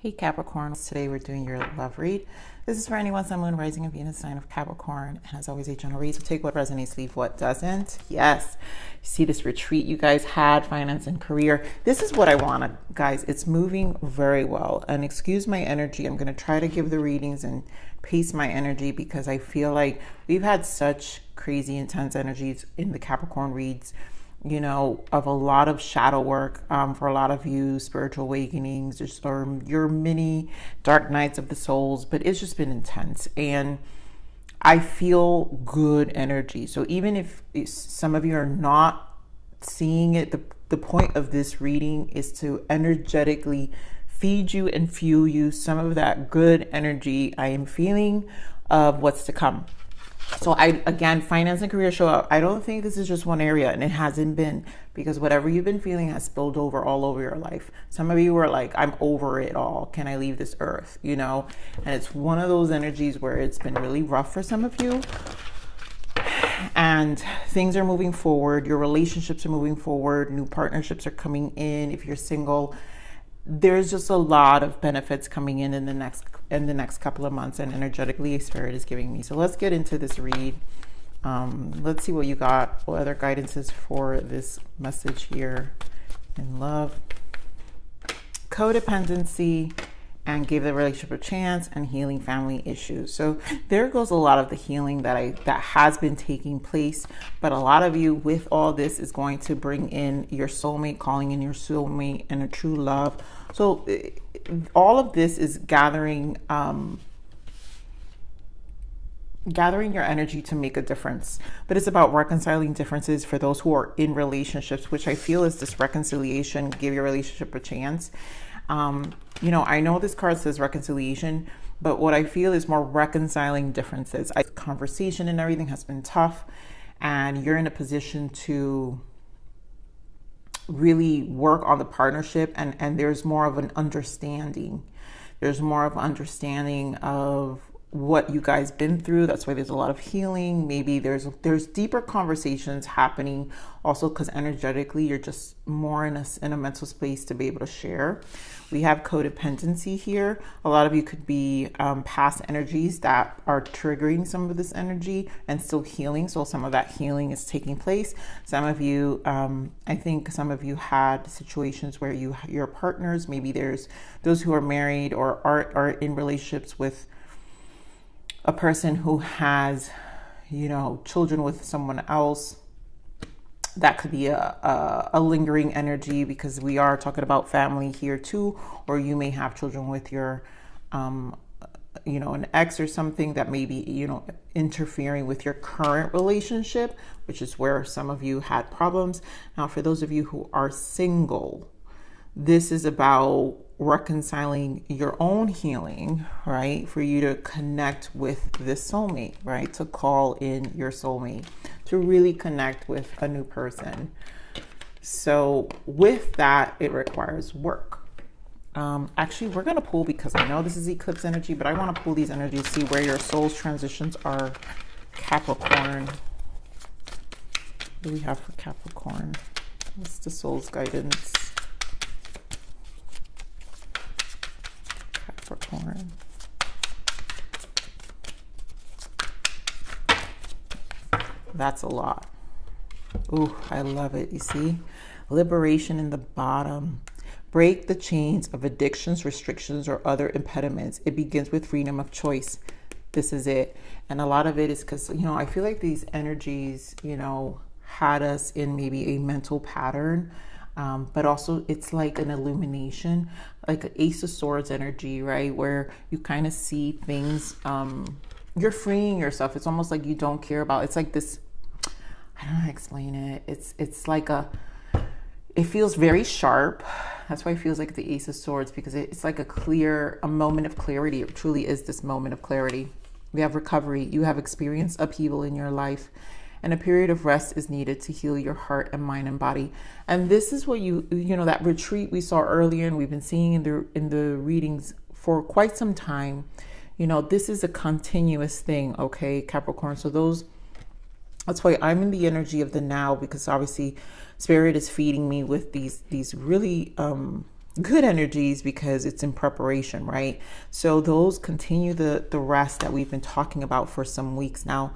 Hey Capricorn, today we're doing your love read. This is for anyone, Sun, Moon, Rising, and Venus sign of Capricorn. And as always, a general read, so take what resonates, leave what doesn't. Yes, you see this retreat you guys had, finance and career. This is what I wanted, guys. It's moving very well. And excuse my energy. I'm going to try to give the readings and pace my energy because I feel like we've had such crazy, intense energies in the Capricorn reads, you know, of a lot of shadow work for a lot of you, spiritual awakenings, or your mini dark nights of the souls, but it's just been intense. And I feel good energy. So even if some of you are not seeing it, the point of this reading is to energetically feed you and fuel you some of that good energy I am feeling of what's to come. So again, finance and career show up. I don't think this is just one area, and it hasn't been, because whatever you've been feeling has spilled over all over your life. Some of you were like, I'm over it all. Can I leave this earth? You know, and it's one of those energies where it's been really rough for some of you. And things are moving forward. Your relationships are moving forward. New partnerships are coming in. If you're single, there's just a lot of benefits coming in the next couple of months, and energetically Spirit is giving me. So let's get into this read. Let's see what you got, what other guidances for this message here in love. Codependency and give the relationship a chance, and healing family issues. So there goes a lot of the healing that has been taking place, but a lot of you with all this is going to bring in your soulmate, calling in your soulmate and a true love. So all of this is gathering your energy to make a difference, but it's about reconciling differences for those who are in relationships, which I feel is this reconciliation. Give your relationship a chance. You know, I know this card says reconciliation, but what I feel is more reconciling differences. Conversation and everything has been tough, and you're in a position to really work on the partnership, and there's more of an understanding. There's more of understanding of what you guys been through. That's why there's a lot of healing. Maybe there's deeper conversations happening also, because energetically you're just more in a mental space to be able to share. We have codependency here. A lot of you could be past energies that are triggering some of this energy and still healing. So some of that healing is taking place. Some of you, I think some of you had situations where your partners, maybe there's those who are married or are in relationships with a person who has, you know, children with someone else. That could be a lingering energy, because we are talking about family here too. Or you may have children with your, you know, an ex or something that may be, you know, interfering with your current relationship, which is where some of you had problems. Now, for those of you who are single, this is about reconciling your own healing, right? For you to connect with this soulmate, right? To call in your soulmate, to really connect with a new person. So with that, it requires work. Actually, we're going to pull, because I know this is eclipse energy, but I want to pull these energies, see where your soul's transitions are. Capricorn. What do we have for Capricorn? What's the soul's guidance? Capricorn. That's a lot. Ooh, I love it. You see? Liberation in the bottom. Break the chains of addictions, restrictions, or other impediments. It begins with freedom of choice. This is it. And a lot of it is because, you know, I feel like these energies, you know, had us in maybe a mental pattern. But also it's like an illumination, like an Ace of Swords energy, right? Where you kind of see things, you're freeing yourself. It's almost like you don't care about, it's like this, I don't know how to explain it. It's like it feels very sharp. That's why it feels like the Ace of Swords, because it's like a moment of clarity. It truly is this moment of clarity. We have recovery. You have experienced upheaval in your life, and a period of rest is needed to heal your heart and mind and body. And this is what you know, that retreat we saw earlier, and we've been seeing in the readings for quite some time. You know, this is a continuous thing, okay, Capricorn? So that's why I'm in the energy of the now, because obviously Spirit is feeding me with these really good energies because it's in preparation, right? So those continue the rest that we've been talking about for some weeks now.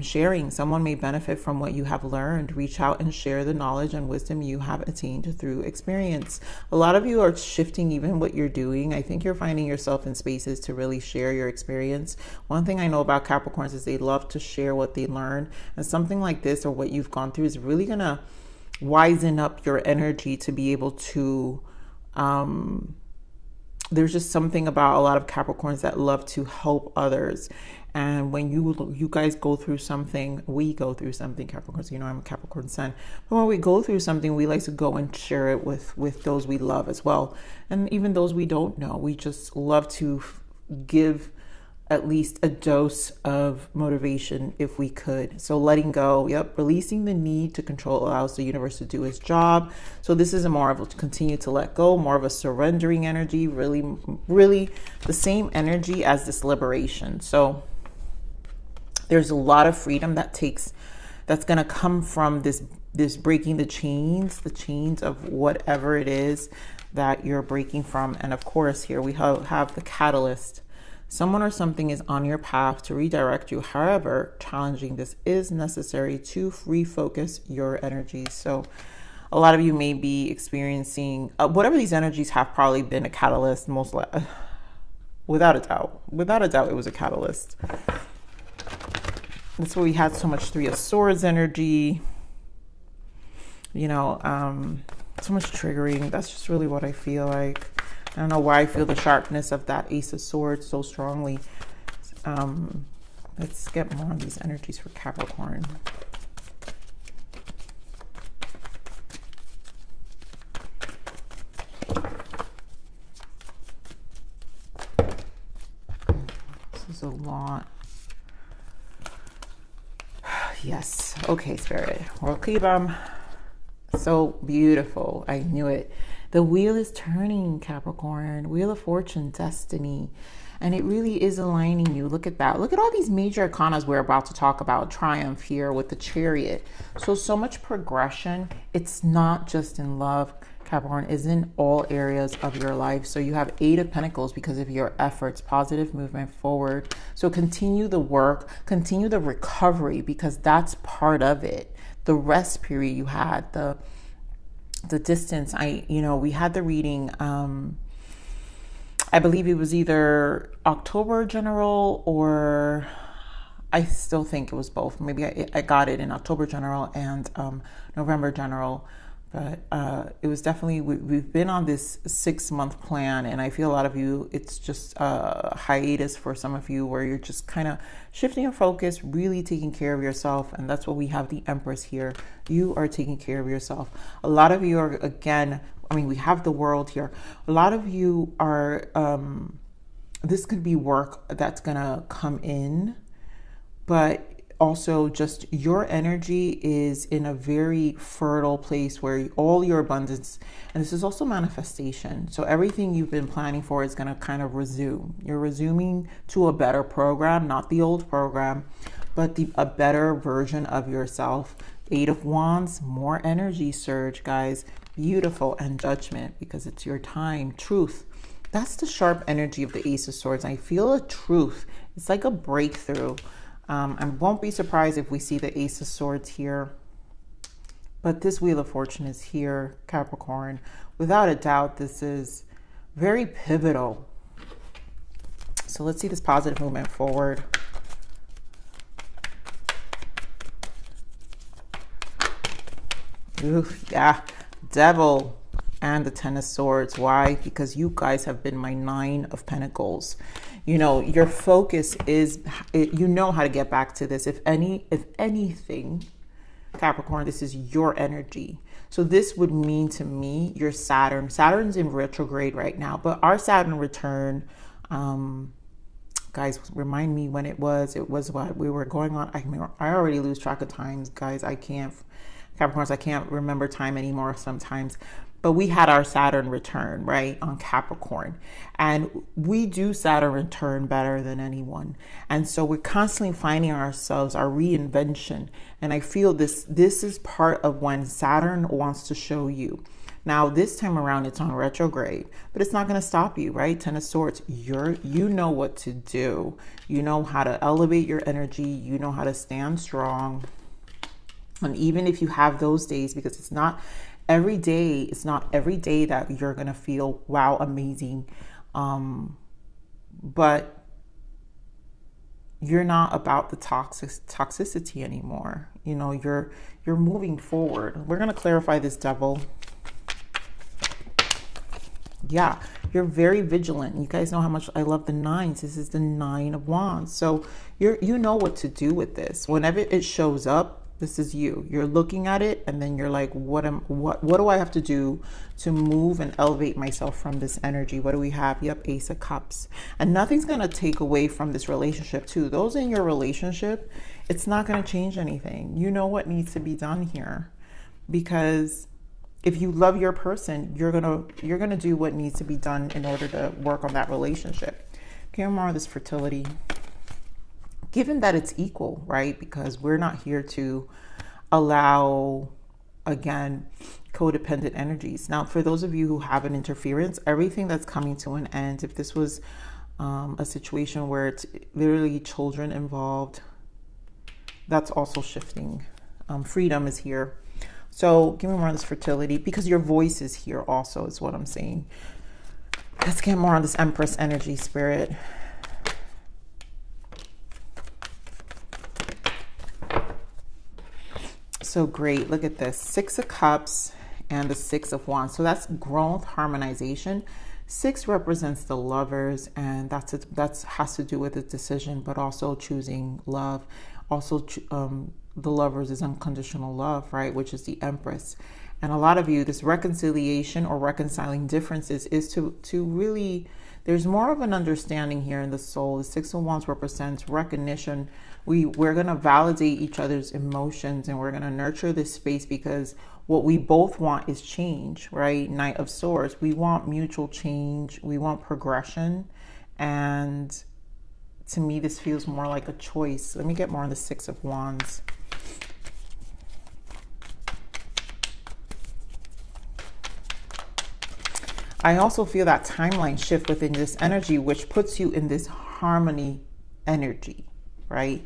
Sharing, someone may benefit from what you have learned. Reach out and share the knowledge and wisdom you have attained through experience. A lot of you are shifting even what you're doing. I think you're finding yourself in spaces to really share your experience. One thing I know about Capricorns is they love to share what they learn, and something like this or what you've gone through is really gonna wisen up your energy to be able to there's just something about a lot of Capricorns that love to help others. And when you guys go through something, we go through something, Capricorns, you know, I'm a Capricorn sun. But when we go through something, we like to go and share it with those we love as well. And even those we don't know, we just love to give at least a dose of motivation if we could. So letting go, releasing the need to control allows the universe to do its job. So this is a more of a continue to let go, more of a surrendering energy, really the same energy as this liberation. So there's a lot of freedom that's going to come from this breaking the chains of whatever it is that you're breaking from. And of course, here we have the catalyst. Someone or something is on your path to redirect you. However, challenging this is necessary to refocus your energies. So a lot of you may be experiencing whatever these energies have probably been a catalyst, without a doubt it was a catalyst. That's why we had so much Three of Swords energy, you know, so much triggering. That's just really what I feel like. I don't know why I feel the sharpness of that Ace of Swords so strongly. Let's get more of these energies for Capricorn. This is a lot. Yes. Okay, Spirit. We'll keep them. So beautiful. I knew it. The wheel is turning, Capricorn. Wheel of Fortune, destiny. And it really is aligning you. Look at that. Look at all these major arcanas we're about to talk about. Triumph here with the Chariot. So much progression. It's not just in love, Capricorn, is in all areas of your life. So you have Eight of Pentacles because of your efforts, positive movement forward. So continue the work, continue the recovery, because that's part of it. The rest period you had, the distance. We had the reading, I believe it was either October general, or I still think it was both. Maybe I got it in October general and November general. But it was definitely, we've been on this 6-month plan, and I feel a lot of you, it's just a hiatus for some of you where you're just kind of shifting your focus, really taking care of yourself. And that's what we have the Empress here. You are taking care of yourself. A lot of you are, again, we have the World here. A lot of you are, this could be work that's going to come in, but also just your energy is in a very fertile place where all your abundance, and this is also manifestation. So everything you've been planning for is going to kind of resume. You're resuming to a better program, not the old program, but a better version of yourself. Eight of Wands, more energy surge, guys. Beautiful. And Judgment, because it's your time. Truth. That's the sharp energy of the Ace of Swords. I feel a truth. It's like a breakthrough. I won't be surprised if we see the Ace of Swords here. But this Wheel of Fortune is here, Capricorn. Without a doubt, this is very pivotal. So let's see this positive movement forward. Ooh, yeah, Devil and the Ten of Swords. Why? Because you guys have been my Nine of Pentacles. You know, your focus is, you know how to get back to this. If anything, Capricorn, this is your energy. So this would mean to me, your Saturn. Saturn's in retrograde right now, but our Saturn return, guys, remind me when it was what we were going on. I already lose track of times, guys. Capricorns, I can't remember time anymore sometimes. But we had our Saturn return, right, on Capricorn. And we do Saturn return better than anyone. And so we're constantly finding ourselves, our reinvention. And I feel this is part of when Saturn wants to show you Now, this time around, it's on retrograde, but it's not going to stop you, right? Ten of Swords, you know what to do. You know how to elevate your energy. You know how to stand strong. And even if you have those days, because it's not every day, that you're going to feel, wow, amazing. But you're not about the toxicity anymore. You know, you're moving forward. We're going to clarify this, Devil. Yeah, you're very vigilant. You guys know how much I love the nines. This is the 9 of Wands. So you know what to do with this. Whenever it shows up, this is you. You're looking at it and then you're like, what do I have to do to move and elevate myself from this energy? What do we have? Yep, Ace of Cups. And nothing's going to take away from this relationship too. Those in your relationship, it's not going to change anything. You know what needs to be done here, because if you love your person, you're gonna do what needs to be done in order to work on that relationship. Okay, more on this fertility. Given that it's equal, right? Because we're not here to allow, again, codependent energies. Now, for those of you who have an interference, everything that's coming to an end, if this was a situation where it's literally children involved, that's also shifting. Freedom is here. So give me more on this fertility, because your voice is here also, is what I'm saying. Let's get more on this Empress energy, Spirit. So great. Look at this. 6 of Cups and the 6 of Wands. So that's growth, harmonization. 6 represents the Lovers, and that has to do with a decision, but also choosing love. Also, the Lovers is unconditional love, right? Which is the Empress. And a lot of you, this reconciliation or reconciling differences is to really, there's more of an understanding here in the soul. The 6 of Wands represents recognition. We're going to validate each other's emotions, and we're going to nurture this space, because what we both want is change, right? Knight of Swords. We want mutual change. We want progression. And to me, this feels more like a choice. Let me get more on the 6 of Wands. I also feel that timeline shift within this energy, which puts you in this harmony energy, right?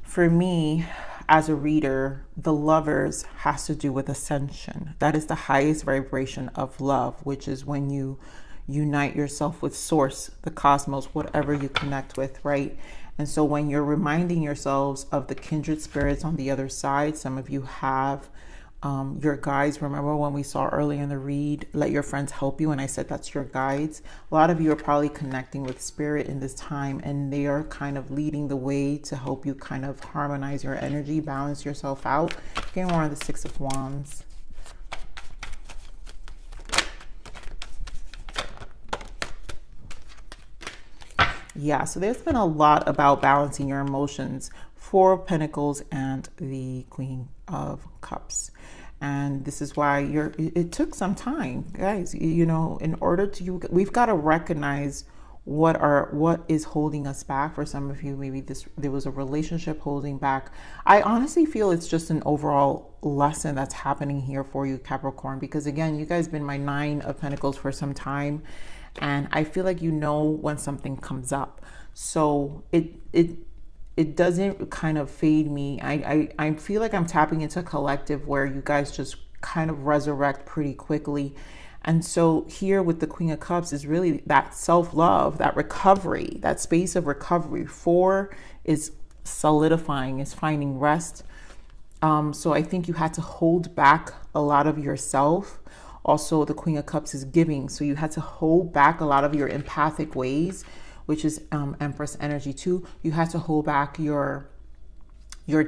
For me, as a reader, the Lovers has to do with ascension. That is the highest vibration of love, which is when you unite yourself with Source, the cosmos, whatever you connect with, right? And so when you're reminding yourselves of the kindred spirits on the other side, some of you have your guides. Remember when we saw earlier in the read, let your friends help you, and I said that's your guides. A lot of you are probably connecting with spirit in this time, and they are kind of leading the way to help you kind of harmonize your energy, balance yourself out. Getting more on the 6 of Wands. Yeah, so there's been a lot about balancing your emotions. 4 of Pentacles and the Queen of Cups. And this is why it took some time, guys. You know, in order to, we've got to recognize what is holding us back. For some of you, maybe there was a relationship holding back. I honestly feel it's just an overall lesson that's happening here for you, Capricorn, because again, you guys been my 9 of Pentacles for some time, and I feel like you know when something comes up. So it doesn't kind of fade me. I feel like I'm tapping into a collective where you guys just kind of resurrect pretty quickly. And so here with the Queen of Cups is really that self-love, that recovery, that space of recovery. 4 is solidifying, is finding rest. So I think you had to hold back a lot of yourself. Also, the Queen of Cups is giving. So you had to hold back a lot of your empathic ways, which is Empress energy too. You had to hold back your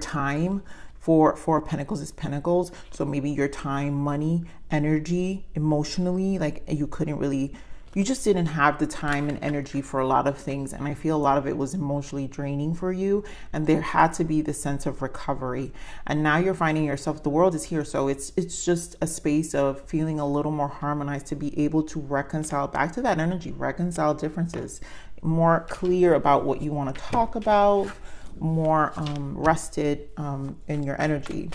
time. For Pentacles is Pentacles. So maybe your time, money, energy, emotionally, like you couldn't really, you just didn't have the time and energy for a lot of things. And I feel a lot of it was emotionally draining for you. And there had to be the sense of recovery. And now you're finding yourself, the world is here. So it's just a space of feeling a little more harmonized, to be able to reconcile back to that energy, reconcile differences, more clear about what you want to talk about, more rested in your energy.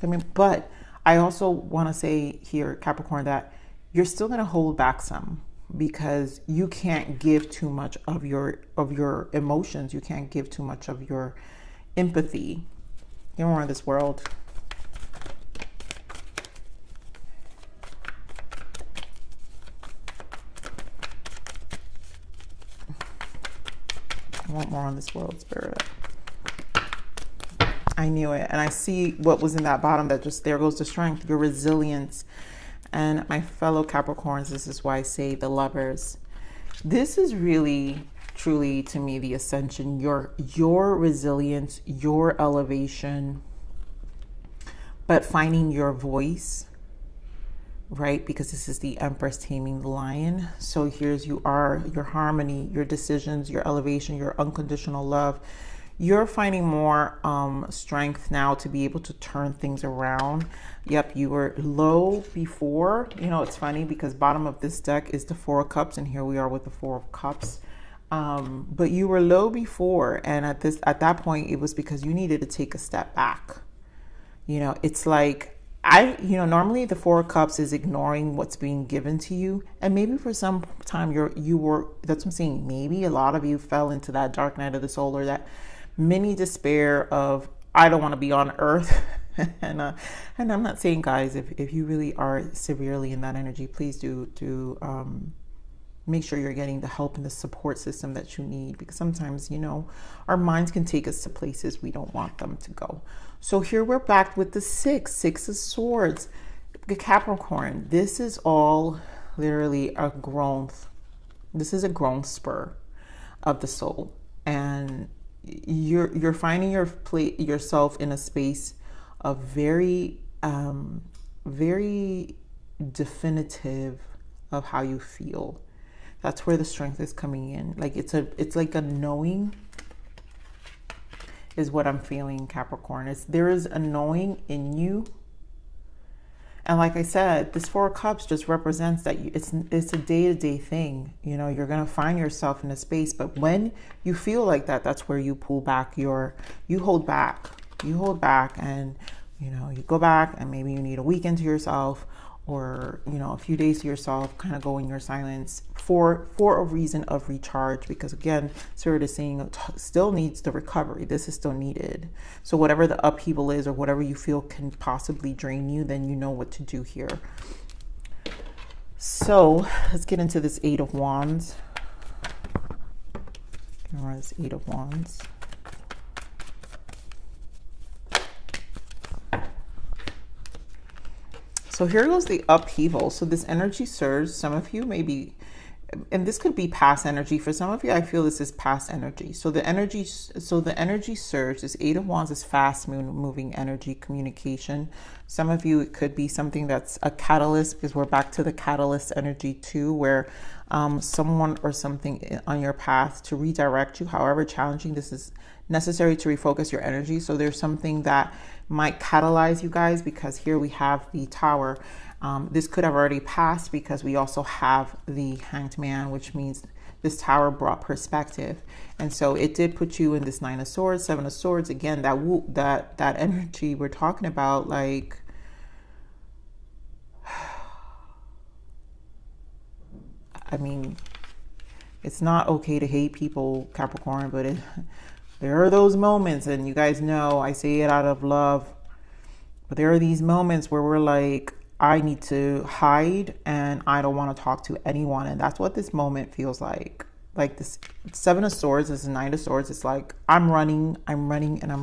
I mean, but I also want to say here, Capricorn, that you're still going to hold back some, because you can't give too much of your emotions. You can't give too much of your empathy. You're more in this world. I want more on this world, Spirit. I knew it. And I see what was in that bottom, that just, there goes the strength, your resilience. And my fellow Capricorns, this is why I say the Lovers. This is really, truly, to me, the ascension, your resilience, your elevation, but finding your voice, right? Because this is the Empress taming the lion. So here's you are, your harmony, your decisions, your elevation, your unconditional love. You're finding more strength now to be able to turn things around. Yep, you were low before. You know, it's funny because bottom of this deck is the Four of Cups, and here we are with the Four of Cups. But you were low before, and at that point, it was because you needed to take a step back. You know, it's like, normally the Four of Cups is ignoring what's being given to you. And maybe for some time you were, that's what I'm saying. Maybe a lot of you fell into that dark night of the soul, or that mini despair of, I don't want to be on earth. and I'm not saying, guys, if you really are severely in that energy, please do make sure you're getting the help and the support system that you need, because sometimes, you know, our minds can take us to places we don't want them to go. So here we're back with the Six of Swords. The Capricorn, this is all literally a growth. This is a growth spur of the soul. And you're finding yourself in a space of very, very definitive of how you feel. That's where the strength is coming in. Like it's like a knowing is what I'm feeling, Capricorn. There is a knowing in you. And like I said, this Four of Cups just represents that it's a day-to-day thing. You know, you're going to find yourself in a space, but when you feel like that, that's where you pull back you hold back and, you know, you go back and maybe you need a weekend to yourself, or, you know, a few days to yourself, kind of go in your silence for a reason of recharge. Because again, Spirit is saying it still needs the recovery. This is still needed. So whatever the upheaval is, or whatever you feel can possibly drain you, then you know what to do here. So let's get into this Eight of Wands. This Eight of Wands. So here goes the upheaval. So this energy surge, some of you may be, and this could be past energy. For some of you, I feel this is past energy. So the energy surge, this Eight of Wands is fast moving energy, communication. Some of you, it could be something that's a catalyst, because we're back to the catalyst energy too, where someone or something on your path to redirect you, however challenging this is, necessary to refocus your energy. So there's something that might catalyze you guys, because here we have the Tower. This could have already passed, because we also have the Hanged Man, which means this Tower brought perspective. And so it did put you in this Nine of Swords, Seven of Swords. Again, that energy we're talking about, like, I mean, it's not okay to hate people, Capricorn, but there are those moments, and you guys know I say it out of love, but there are these moments where we're like, I need to hide and I don't want to talk to anyone. And that's what this moment feels like. Like this Seven of Swords, this Nine of Swords. It's like, I'm running, and I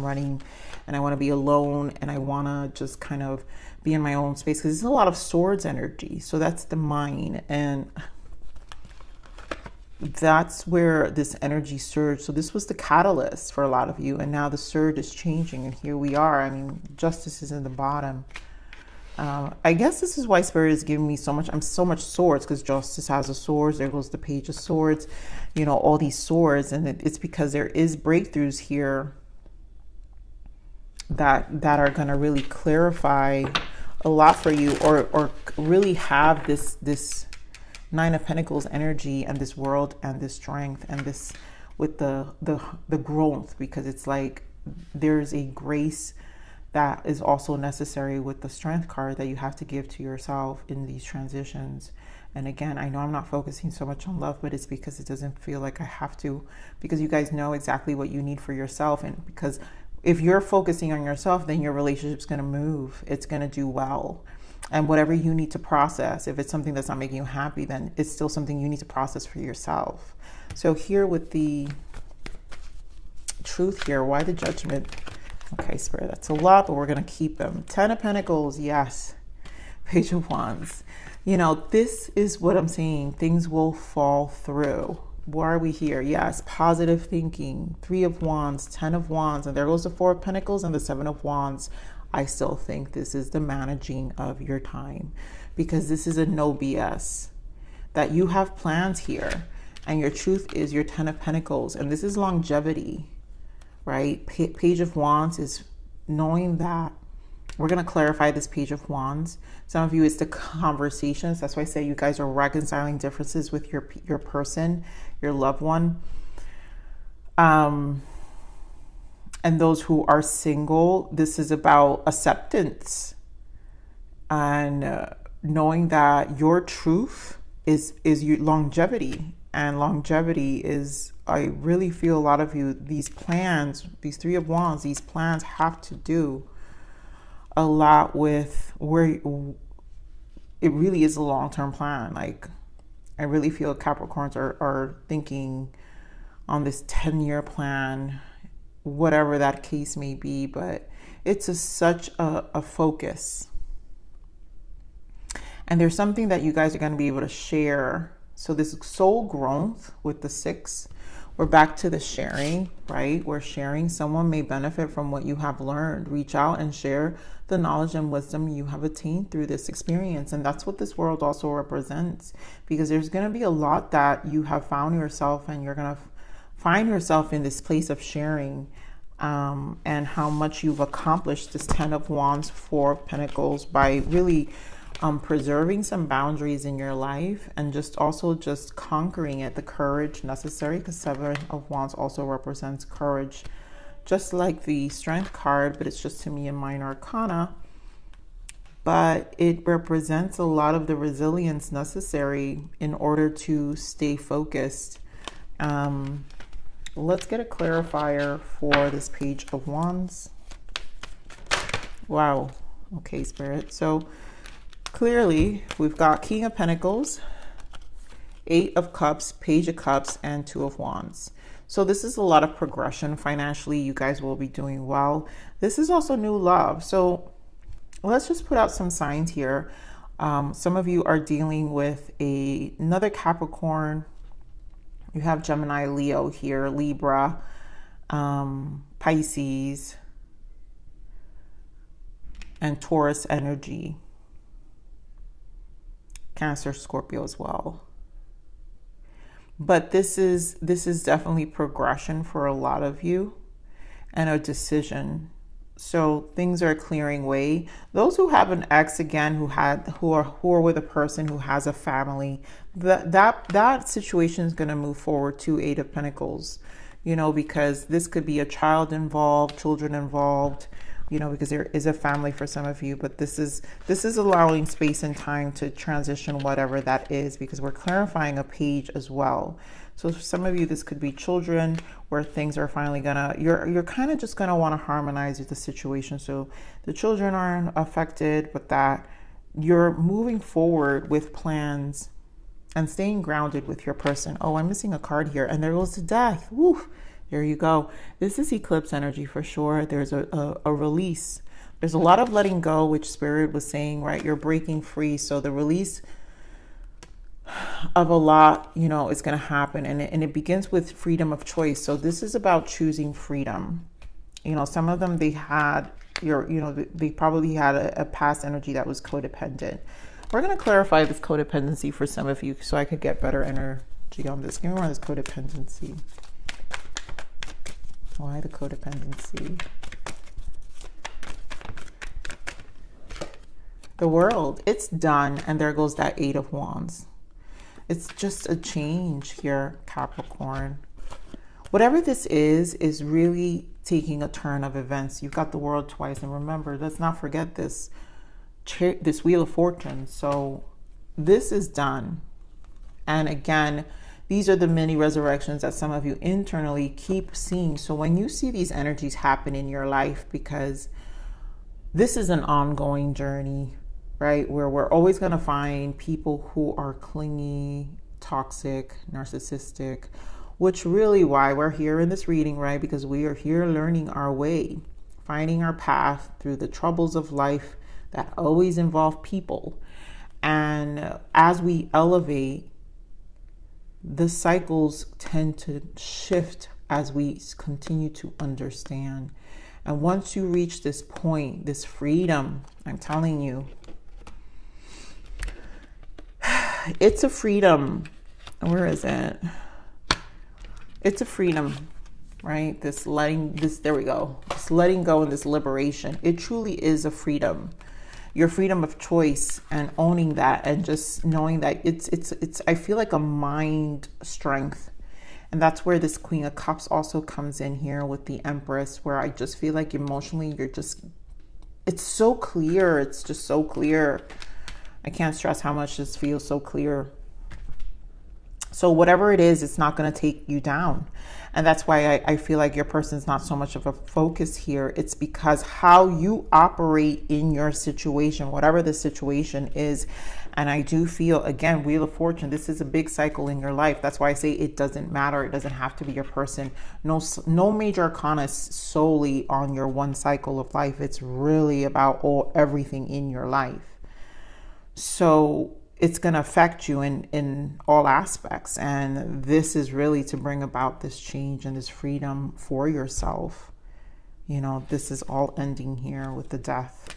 want to be alone, and I want to just kind of be in my own space, because there's a lot of swords energy. So that's the mind. And that's where this energy surge. So this was the catalyst for a lot of you, and now the surge is changing, and here we are. I mean, justice is in the bottom. I guess this is why Spirit is giving me so much swords, because justice has a sword. There goes the Page of Swords, you know, all these swords. And it's because there is breakthroughs here that are going to really clarify a lot for you, or really have this Nine of Pentacles energy, and this world, and this strength, and this with the growth, because it's like there's a grace that is also necessary with the Strength card that you have to give to yourself in these transitions. And again, I know I'm not focusing so much on love, but it's because it doesn't feel like I have to, because you guys know exactly what you need for yourself. And because if you're focusing on yourself, then your relationship's going to move. It's going to do well. And whatever you need to process, if it's something that's not making you happy, then it's still something you need to process for yourself. So here with the Truth here, why the Judgment? Okay, Spirit, that's a lot, but we're going to keep them. 10 of Pentacles, yes. Page of Wands. You know, this is what I'm saying. Things will fall through. Why are we here? Yes, positive thinking. 3 of Wands, 10 of Wands, and there goes the 4 of Pentacles and the 7 of Wands. I still think this is the managing of your time, because this is a no BS. That you have plans here, and your truth is your 10 of Pentacles, and this is longevity, right? Page of Wands is knowing that. We're going to clarify this Page of Wands. Some of you, it's the conversations. That's why I say you guys are reconciling differences with your person, your loved one. And those who are single, this is about acceptance and knowing that your truth is your longevity. And longevity is, I really feel a lot of you, these plans, these 3 of Wands, these plans have to do a lot with where it really is a long-term plan. Like, I really feel Capricorns are thinking on this 10-year plan, whatever that case may be, but it's such a focus. And there's something that you guys are going to be able to share. So this soul growth with the 6, we're back to the sharing, right? We're sharing. Someone may benefit from what you have learned. Reach out and share the knowledge and wisdom you have attained through this experience. And that's what this world also represents, because there's going to be a lot that you have found yourself, and you're going to find yourself in this place of sharing, and how much you've accomplished this 10 of Wands, 4 of Pentacles, by really preserving some boundaries in your life, and just conquering it, the courage necessary, because 7 of Wands also represents courage, just like the Strength card, but it's just, to me, a minor arcana. But it represents a lot of the resilience necessary in order to stay focused. Let's get a clarifier for this Page of Wands. Wow. Okay, Spirit. So clearly, we've got King of Pentacles, 8 of Cups, Page of Cups, and 2 of Wands. So this is a lot of progression. Financially, you guys will be doing well. This is also new love. So let's just put out some signs here. Some of you are dealing with another Capricorn. You have Gemini, Leo here, Libra, Pisces, and Taurus energy. Cancer, Scorpio as well. But this is definitely progression for a lot of you, and a decision. So things are clearing way. Those who have an ex, again, who are with a person who has a family, that situation is going to move forward to 8 of Pentacles, you know, because this could be a child involved, children involved, you know, because there is a family for some of you. But this is allowing space and time to transition whatever that is, because we're clarifying a page as well. So for some of you, this could be children, where things are finally gonna, you're kind of just gonna want to harmonize with the situation. So the children aren't affected, but that you're moving forward with plans and staying grounded with your person. Oh, I'm missing a card here, and there goes the Death. Woo! There you go. This is eclipse energy for sure. There's a release. There's a lot of letting go, which Spirit was saying, right? You're breaking free. So the release of a lot, you know, is going to happen. And it begins with freedom of choice. So this is about choosing freedom. You know, some of them, they had they probably had a past energy that was codependent. We're going to clarify this codependency for some of you, so I could get better energy on this. Give me more of this codependency. Why the codependency? The World, it's done. And there goes that 8 of Wands. It's just a change here, Capricorn. Whatever this is really taking a turn of events. You've got the world twice. And remember, let's not forget this Wheel of Fortune. So this is done. And again, these are the mini resurrections that some of you internally keep seeing. So when you see these energies happen in your life, because this is an ongoing journey, right? Where we're always going to find people who are clingy, toxic, narcissistic, which really why we're here in this reading, right? Because we are here learning our way, finding our path through the troubles of life that always involve people. And as we elevate, the cycles tend to shift as we continue to understand. And once you reach this point, this freedom, I'm telling you, it's a freedom. Where is it? It's a freedom, right? There we go. This letting go and this liberation. It truly is a freedom. Your freedom of choice and owning that, and just knowing that it's I feel like a mind strength. And that's where this Queen of Cups also comes in here with the Empress, where I just feel like emotionally it's so clear. It's just so clear. I can't stress how much this feels so clear. So whatever it is, it's not going to take you down. And that's why I feel like your person's not so much of a focus here. It's because how you operate in your situation, whatever the situation is. And I do feel, again, Wheel of Fortune, this is a big cycle in your life. That's why I say it doesn't matter. It doesn't have to be your person. No major arcana is solely on your one cycle of life. It's really about everything in your life. So it's going to affect you in all aspects. And this is really to bring about this change and this freedom for yourself. You know, this is all ending here with the Death.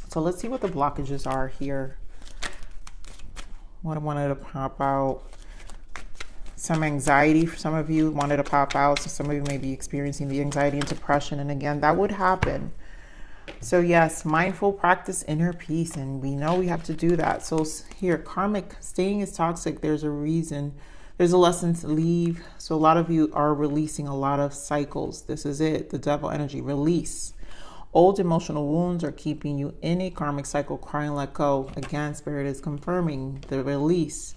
So let's see what the blockages are here. What I wanted to pop out. Some anxiety for some of you wanted to pop out. So some of you may be experiencing the anxiety and depression. And again, that would happen. So yes, mindful practice inner peace, and we know we have to do that. So here, karmic, staying is toxic. There's a reason. There's a lesson to leave. So a lot of you are releasing a lot of cycles. This is it, the devil energy, release. Old emotional wounds are keeping you in a karmic cycle, crying, let go. Again, Spirit is confirming the release.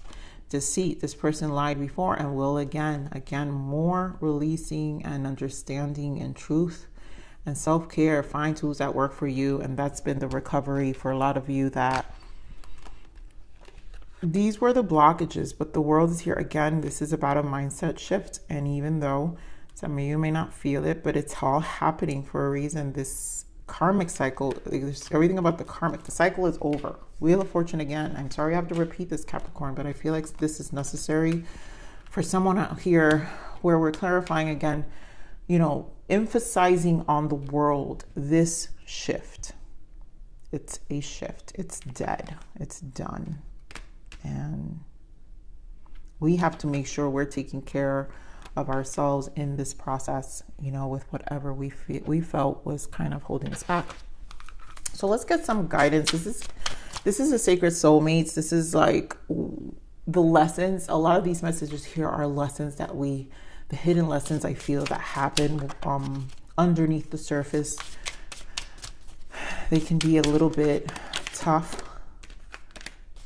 Deceit, this person lied before and will again. Again, more releasing and understanding and truth. And self-care, find tools that work for you. And that's been the recovery for a lot of you, that these were the blockages, but the world is here again. This is about a mindset shift. And even though some of you may not feel it, but it's all happening for a reason. This karmic cycle, everything about the karmic, the cycle is over. Wheel of Fortune again. I'm sorry I have to repeat this, Capricorn, but I feel like this is necessary for someone out here, where we're clarifying again, you know, emphasizing on the world, this shift. It's a shift. It's dead. It's done. And we have to make sure we're taking care of ourselves in this process, you know, with whatever we felt was kind of holding us back. So let's get some guidance. This is a sacred soulmates. This is like the lessons. A lot of these messages here are lessons that the hidden lessons I feel that happen underneath the surface. They can be a little bit tough,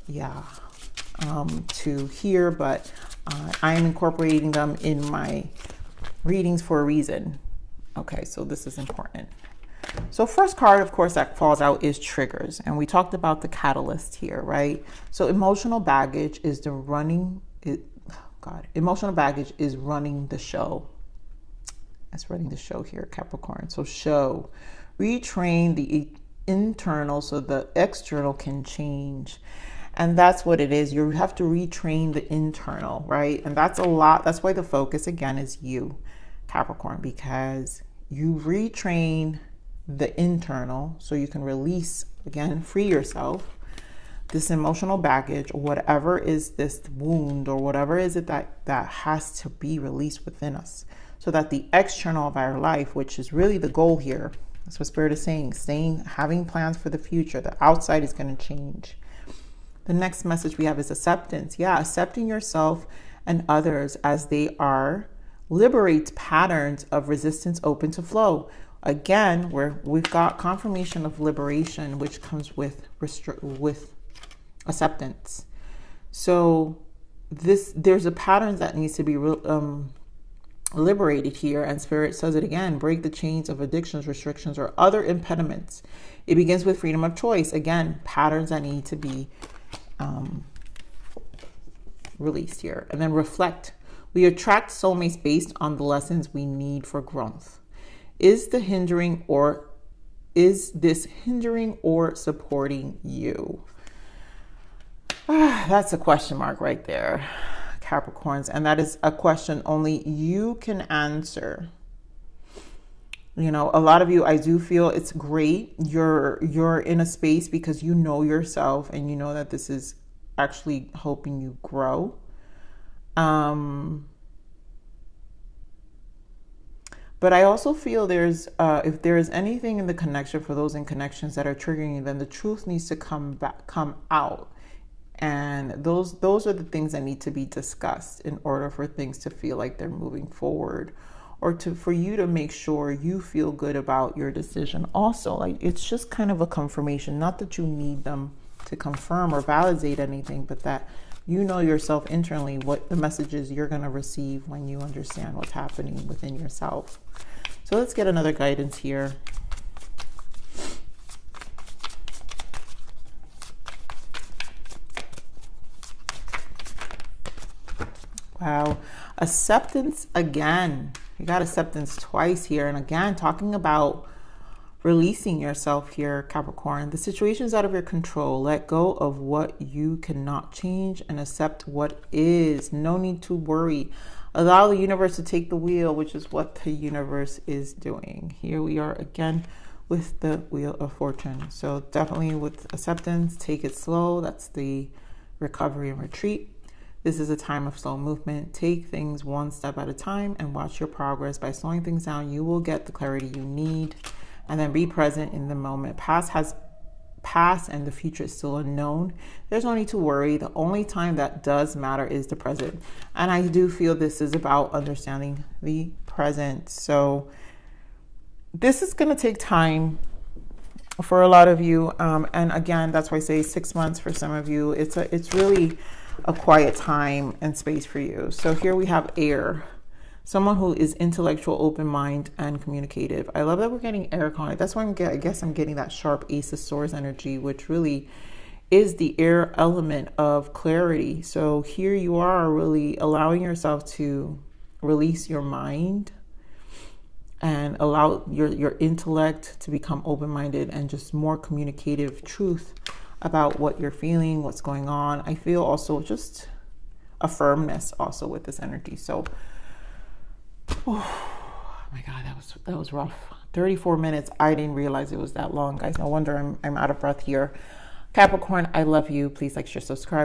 yeah, to hear, but I am incorporating them in my readings for a reason. Okay, so this is important. So first card, of course, that falls out is triggers. And we talked about the catalyst here, right? So emotional baggage is emotional baggage is running the show. That's running the show here, Capricorn. So show, retrain the internal so the external can change. And that's what it is. You have to retrain the internal, right? And that's a lot. That's why the focus again is you, Capricorn, because you retrain the internal so you can release, again, free yourself, this emotional baggage, or whatever is this wound, or whatever is it that has to be released within us, so that the external of our life, which is really the goal here, that's what Spirit is saying, having plans for the future, the outside is going to change. The next message we have is acceptance. Yeah, accepting yourself and others as they are, liberates patterns of resistance open to flow. Again, we've got confirmation of liberation, which comes with acceptance. So there's a pattern that needs to be liberated here, and Spirit says it again: break the chains of addictions, restrictions, or other impediments. It begins with freedom of choice. Again, patterns that need to be released here. And then reflect. We attract soulmates based on the lessons we need for growth. Is this hindering or supporting you? That's a question mark right there, Capricorns. And that is a question only you can answer. You know, a lot of you, I do feel it's great. You're in a space because you know yourself and you know that this is actually helping you grow. But I also feel there's, if there is anything in the connection for those in connections that are triggering you, then the truth needs to come out. And those are the things that need to be discussed in order for things to feel like they're moving forward, or for you to make sure you feel good about your decision. Also, like, it's just kind of a confirmation, not that you need them to confirm or validate anything, but that you know yourself internally what the messages you're going to receive when you understand what's happening within yourself. So let's get another guidance here. Wow. Acceptance again. You got acceptance twice here. And again, talking about releasing yourself here, Capricorn. The situation is out of your control. Let go of what you cannot change and accept what is. No need to worry. Allow the universe to take the wheel, which is what the universe is doing. Here we are again with the Wheel of Fortune. So definitely with acceptance, take it slow. That's the recovery and retreat. This is a time of slow movement. Take things one step at a time and watch your progress. By slowing things down, you will get the clarity you need. And then be present in the moment. Past has passed and the future is still unknown. There's no need to worry. The only time that does matter is the present. And I do feel this is about understanding the present. So this is going to take time for a lot of you. And again, that's why I say 6 months for some of you. It's really a quiet time and space for you. So here we have air. Someone who is intellectual, open mind, and communicative. I love that we're getting air conic. That's why I guess I'm getting that sharp Ace of Swords energy, which really is the air element of clarity. So here you are really allowing yourself to release your mind and allow your intellect to become open-minded and just more communicative truth about what you're feeling, what's going on. I feel also just a firmness also with this energy. So oh my God, that was rough. 34 minutes. I didn't realize it was that long, guys. No wonder I'm out of breath here. Capricorn, I love you. Please like, share, subscribe.